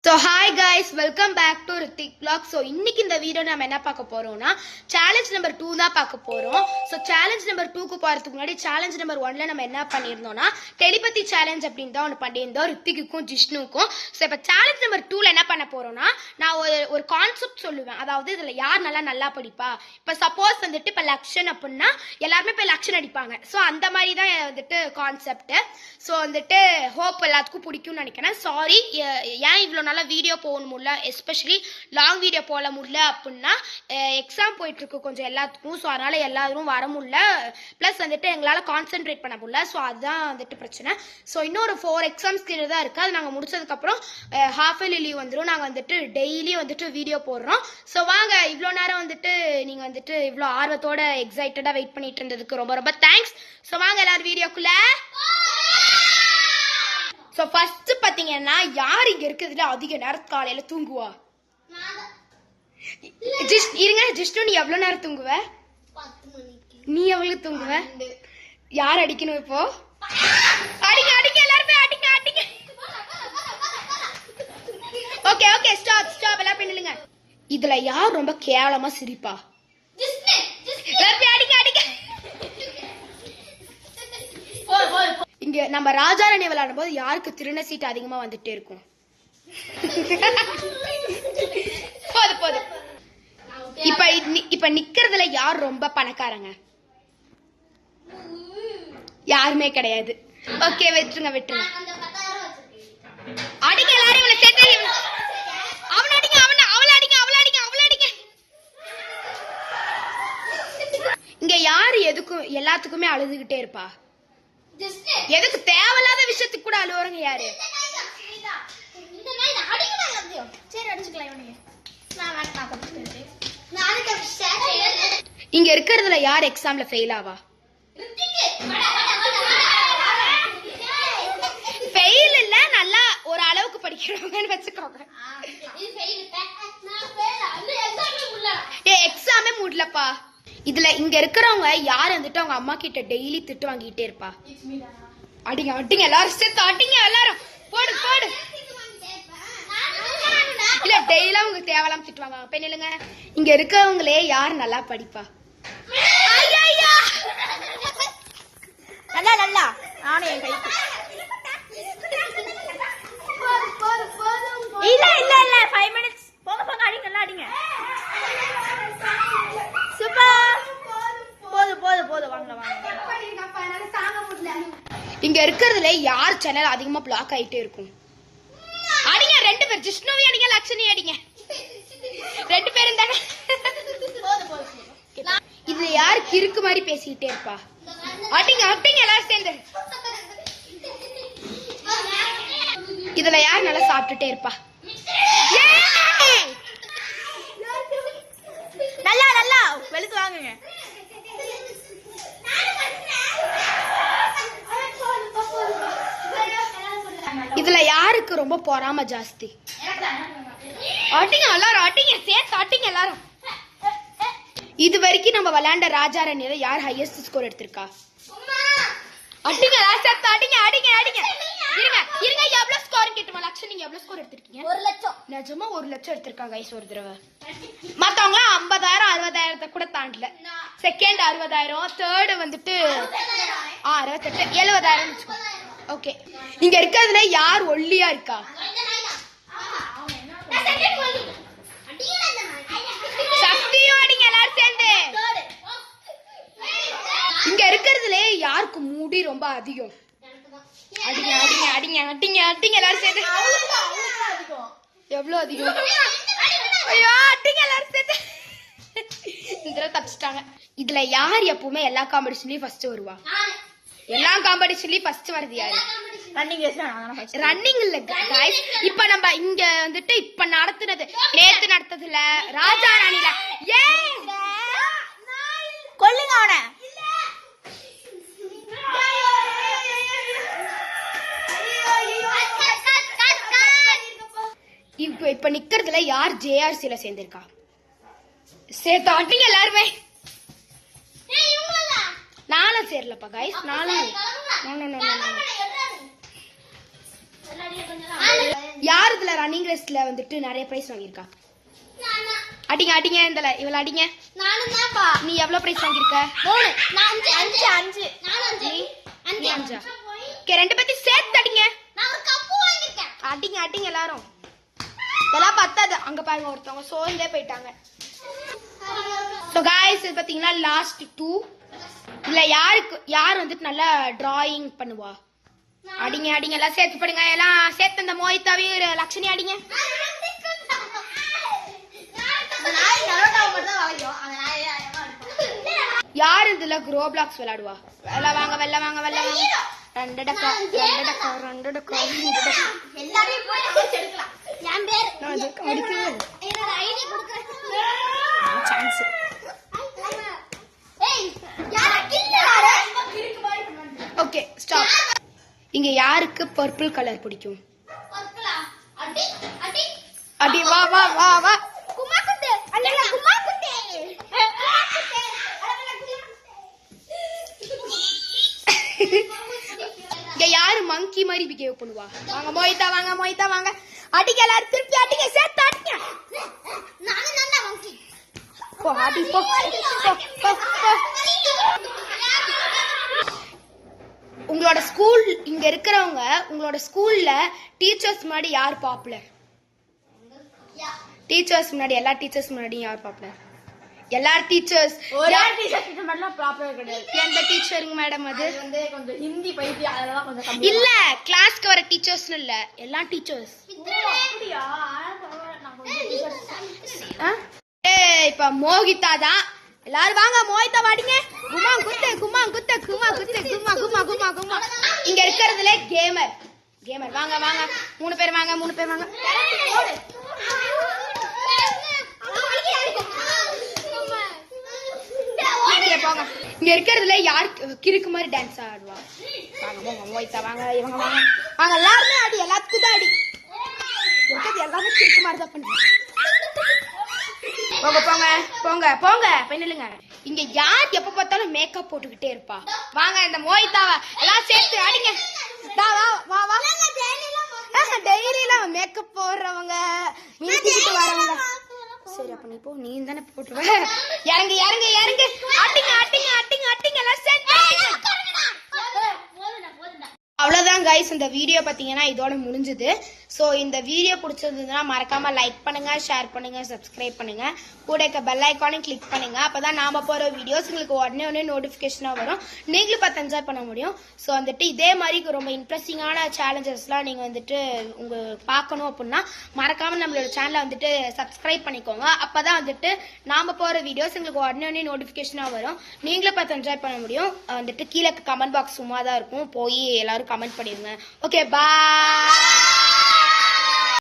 So hi guys, welcome back to Ritik Vlog. So இன்னைக்கு இந்த video நாம என்ன பார்க்க போறோம்னா சேலஞ்ச் நம்பர் 2 தான் பார்க்க போறோம். So சேலஞ்ச் நம்பர் 2 க்கு போறதுக்கு முன்னாடி சேலஞ்ச் நம்பர் 1ல நம்ம என்ன பண்ணிருந்தோம்னா டெலிபதி சேலஞ்ச் அப்படினு தான் ஒன்னு பண்ணிருந்தோம் ரித்திக்குக்கும் ஜிஷ்ணுக்கும். So இப்ப சேலஞ்ச் நம்பர் 2ல என்ன பண்ண போறோம்னா நான் ஒரு கான்செப்ட் சொல்லுவேன். அதாவது இதுல யார் நல்லா படிப்பா. இப்ப சப்போஸ் வந்துட்டு இப்ப லக்ஷன் அப்படினா எல்லாரும் இப்ப லக்ஷன் அடிப்பாங்க. So அந்த மாதிரி தான் வந்துட்டு கான்செப்ட். So வந்துட்டு ஹோப் எல்லாத்துக்கும் பிடிக்கும்னு நினைக்கிறேன். சாரி ஏன் இவ்ளோ வீடியோ போக முடியல, எஸ்பெஷலி லாங் வீடியோ போட முடியல அப்படின்னா எக்ஸாம் போயிட்டு இருக்கு கொஞ்சம் எல்லாத்துக்கும். ஸோ அதனால எல்லாரும் வர முடியல, பிளஸ் வந்துட்டு எங்களால் கான்சென்ட்ரேட் பண்ண முடியல. ஸோ அதுதான் வந்துட்டு பிரச்சனை. ஸோ இன்னொரு 4 எக்ஸாம்ஸ் கிட்ட தான் இருக்கு. அது நாங்கள் முடிச்சதுக்கப்புறம் ஹாஃப் இயர்லி லீவ் வந்துடும். நாங்கள் வந்துட்டு டெய்லி வந்துட்டு வீடியோ போடுறோம். ஸோ வாங்க, இவ்வளோ நேரம் வந்துட்டு நீங்கள் வந்துட்டு இவ்வளோ ஆர்வத்தோட எக்ஸைட்டடாக வெயிட் பண்ணிட்டு இருந்ததுக்கு ரொம்ப ரொம்ப தேங்க்ஸ். ஸோ வாங்க எல்லாரும் வீடியோக்குள்ள. சோ ஃபர்ஸ்ட் பாத்தீங்கன்னா யார் இங்க இருக்குதுல அதிக நேரம் காலையில தூங்குவா? இருங்க ஜிஷ்ணு, நீ எவ்வளவு நேரம் தூங்குவ? 10 மணிக்கு. நீ எவ்வளவு தூங்குவ? யார் அடிக்கணும் இப்போ? அடிங்க அடிங்க எல்லாரும் போய் அடிங்க அடிங்க. ஓகே ஓகே ஸ்டாப் ஸ்டாப் எல்லாம் பண்ணுங்க. இதுல யார் ரொம்ப கேவலமா சிரிப்பா? ஜிஷ்ணு எல்லாரும் போய் அடிங்க அடிங்க. இங்க நம்ம ராஜாராணி விளையாடும் போது யாருக்கு திருந சீட் அதிகமா வந்துட்டே இருக்கும்? போதும் போதும். இப்ப நிக்கிறதுல யார் ரொம்ப பணக்காரங்க? யாருமே கிடையாது. ஓகே விட்டுருங்க விட்டுருங்க. அடிங்க எல்லாரும் இவளை சேர்த்து. அவன் அடிங்க அவளை அடிங்க அவளை அடிங்க அவளை அடிங்க. இங்க யாரு எதுக்கும் எல்லாத்துக்குமே அழுதுகிட்டே இருப்பா? எதுக்கு தேவையில்லாத விஷயத்துக்கு கூட அழுவுறங்க யாரு? இங்க இருக்கிறதுல யார் எக்ஸாம்ல ஃபெயில் ஆவா? ஃபெயில் இல்ல, நல்லா ஒரு அளவுக்கு படிக்கிறவங்கன்னு வச்சுக்கோங்க. எக்ஸாமே முடியலப்பா. இதுல இங்க இருக்கிறவங்க யார் வந்துட்டு அவங்க அம்மா கிட்ட டெய்லி திட்டு வாங்கிட்டே இருப்பா? அடிங்க அடிங்க எல்லாரும் சேர்த்து அடிங்க எல்லாரும். போடு போடு. இல்ல டெய்லி அவங்க தேவலாம் திட்டுவாங்க. பெண்ணுங்க இங்க இருக்கிறவங்களே யார் நல்லா படிப்பா? நல்லா நல்லா நானும் என் கைக்கு. இல்ல இல்ல இல்ல 5 மினிட்ஸ் போங்க போங்க அடிங்க நல்லா அடிங்க. சூப்பர். போதும் போதும் போதும் வாங்க வாங்க. இங்க இருக்கிறதுல யார் சேனல் அதிகமா பிளாக் ஆயிட்டே இருக்கும்? அடிங்க 2 பேர். ஜிஷ்ணுவி அடிங்க லட்சுமி அடிங்க. 2 பேர் இருந்தாங்க. இதுல யார் கிறுக்கு மாதிரி பேசிக்கிட்டே இருப்பா? அடிங்க அடிங்க எல்லாரும் சேர்ந்து. இதுல யார் நல்லா சாப்பிட்டுட்டே இருப்பா? நல்லா நல்லா வெளுத்து வாங்குங்க. இதுல யாருக்கு ரொம்ப பொறாம ஜாஸ்தி? அட்டிங்க எல்லாரும் அட்டிங்க சேர்த்து அட்டிங்க எல்லாரும். இது வரைக்கும் நம்ம விளையாண்ட ராஜாராணியில யார் ஹையஸ்ட் ஸ்கோர் எடுத்திருக்கா? அட்டிங்க சேர்த்து அடிங்க அடிங்க அடிங்க. இருங்க இருங்க எவ்வளவு ஸ்கோர் கேட்டுமா? லட்சம் நீங்க எவ்வளவு ஸ்கோர் எடுத்திருக்கீங்க? 1 லட்சம். நிஜமா 1 லட்சம் எடுத்திருக்காங்க கைஸ் ஒரு தடவை. மத்தவங்க 50,000 60,000 கூட தாண்டல. செகண்ட் 60,000, தேர்ட் வந்துட்டு 68 70,000. ஓகே, இங்க இருக்கிறதுல யார் ஒல்லியா இருக்கா? சக்தியும் அடிங்க எல்லாரும் சேர்ந்து. இங்க இருக்கிறதுல யாருக்கு முடி ரொம்ப அதிகம்? அடிங்க அடிங்க அடிங்க அடிங்க அடிங்க எல்லாரும் சேர்ந்து. எவ்வளவு அதிகம்? ஐயோ அடிங்க எல்லாரும் சேர்ந்து. இந்த தப்பிச்சிட்டாங்க. இதுல யார் எப்பவுமே எல்லா காம்படிஷன்லயும் ஃபர்ஸ்ட் வருவா? எல்லா காம்படிஷன்லயும் ஃபர்ஸ்ட் வருது யாரு? ரன்னிங் இல்ல गाइस. இப்ப நம்ம இங்க வந்துட்டு இப்ப நடத்துனது நேத்து நடத்ததுல ராஜாராணில கொல்லுங்க அவனை. இப்ப நிக்கிறதுல யார் ஜேஆர்சில சேர்ந்திருக்கா? சேர்த்து அடிங்க எல்லாருமே. நானும் சேரலப்பா गाइस. நானும் யார் இதுல ரன்னிங் ரேஸ்ல வந்துட்டு நிறைய பிரைஸ் வாங்கியிருக்கா? அடிங்க அடிங்க இந்தல இவள அடிங்க. நானும் தான்ப்பா. நீ எவ்வளவு பிரைஸ் வாங்கியிருக்க? 3. நான் 5. நானும் 5. ஓகே ரெண்டு பேத்தையும் சேர்த்து அடிங்க. நான் ஒரு கப்பு வாங்கிருக்கேன். அடிங்க அடிங்க எல்லாரும். இதெல்லாம் பத்தாது. அங்க பாருங்க ஒருத்தவங்க சோர்ந்தே போயிட்டாங்க. சோ गाइस இது பாத்தீங்கன்னா லாஸ்ட் 2. இல்ல யார் வந்துட்டு நல்லா டிராயிங் பண்ணுவா? அடிங்க அடிங்க எல்லாம் சேர்த்து படுங்க. எல்லாம் சேர்த்து அந்த மோயிதாவே லட்சுமி அடிங்க. யார் இதுல க்ரோ பிளாக்ஸ் விளையாடுவா? வெள்ள வாங்க வெள்ள வாங்க வெள்ள வாங்க. ரெண்டு டக்கா எல்லாரையும் போய் எடுக்கலாம். என் பேர் நான் அடிக்கிறேன். என்னோட ஐடி கொடுக்கிறேன். சான்ஸ். ஏய் யாரா கில்லாரே? Okay stop. இங்க யாருக்கு பர்பிள் கலர் பிடிக்கும்? பர்பிளா? அடி அடி அடி வா வா வா வா. குமாக்குட்டே அல்லல குமாக்குட்டே. இங்க யாரு மங்கி மாதிரி பிஹேவ் பண்ணுவா? வாங்க மோயிதா வாங்க மோயிதா வாங்க. அடிங்க எல்லாரும் திருப்பி அடிங்க சேர்த்து அடிங்க. நானே நல்லா மங்கி. போ அடி போ. உங்களோட ஸ்கூல் இங்க இருக்கிறவங்க உங்களோட ஸ்கூல்ல டீச்சர்ஸ் முன்னாடி யார் பாப்புலர்? டீச்சர்ஸ் முன்னாடி எல்லா டீச்சர்ஸ் முன்னாடி யார் பாப்புலர்? எல்லார் டீச்சர்ஸ் ஒரே டீச்சர் கிட்ட மட்டும் ப்ராப்பரா கிடையாது. எந்த டீச்சருங்க மேடம் அது? வந்து கொஞ்சம் ஹிந்தி பைத்தியம் அதெல்லாம் கொஞ்சம் கம்மி. இல்ல கிளாஸ்க்கு வர டீச்சர்ஸ் இல்ல எல்லா டீச்சர்ஸ். அப்படியா? நான் கொஞ்சம் டீச்சர்ஸ் இப்ப மோகிதா தான். எல்லாரும் வாங்க மோகிதா வாடிங்க. குமா குத்து குமா குத்து குமா குத்து குமா குமா குமா குமா. இங்க இருக்கிறதுல கேமர் வாங்க வாங்க 3 பேர் வாங்க 3 பேர் வாங்க. போங்க. இங்க இருக்கிறதுல யார் கிறுக்கு மாதிரி டான்ஸ் ஆடுவா? வாங்க போங்க மோகிதா வாங்க இவங்க வாங்க வாங்க எல்லாருமே அடி எல்லாத்துக்கும் தான் அடி. இருக்கிறது எல்லாமே கிறுக்கு மாதிரி தான் பண்ணுவாங்க. போங்க போங்க போங்க போங்க பெண்ணுங்க. இங்க யார் எப்ப பார்த்தாலும் மேக்கப் போட்டுக்கிட்டே இருப்பா? வாங்க இந்த மோகிதாவை எல்லாம் சேர்த்து அடிங்க. வா வா வா வா. டெய்லியெல்லாம் மேக்கப் போடுறவங்க வீட்டுக்கு வரவங்க. சரி அப்ப நீ போ. நீ தானே போட்டுருவ. இறங்கு இறங்கு இறங்கு. அடிங்க அடிங்க அடிங்க அடிங்க எல்லாம் சேர்த்து அடிங்க. அவ்வளவுதான் கைஸ் இந்த வீடியோ பாத்தீங்கன்னா இதோட முடிஞ்சது. ஸோ இந்த வீடியோ பிடிச்சிருந்ததுன்னா மறக்காம லைக் பண்ணுங்க, ஷேர் பண்ணுங்க, சப்ஸ்கிரைப் பண்ணுங்க, கூட இருக்க பெல் ஐக்கானையும் கிளிக் பண்ணுங்க. அப்பதான் நாம போற வீடியோஸ் உங்களுக்கு உடனே நோட்டிபிகேஷனா வரும். நீங்களும் பார்த்து என்ஜாய் பண்ண முடியும். ஸோ வந்துட்டு இதே மாதிரி ரொம்ப இன்ட்ரெஸ்டிங்கான சேலஞ்சஸ்லாம் நீங்க வந்துட்டு உங்க பார்க்கணும் அப்படின்னா மறக்காம நம்மளோட சேனலை வந்துட்டு சப்ஸ்கிரைப் பண்ணிக்கோங்க. அப்பதான் வந்துட்டு நாம போற வீடியோஸ் உங்களுக்கு உடனே நோட்டிபிகேஷனா வரும். நீங்களும் பார்த்து என்ஜாய் பண்ண முடியும். வந்துட்டு கீழே கமெண்ட் பாக்ஸ் சும்மா தான் இருக்கும். போய் எல்லாரும் கமெண்ட் பண்ணிடுங்க. Okay bye.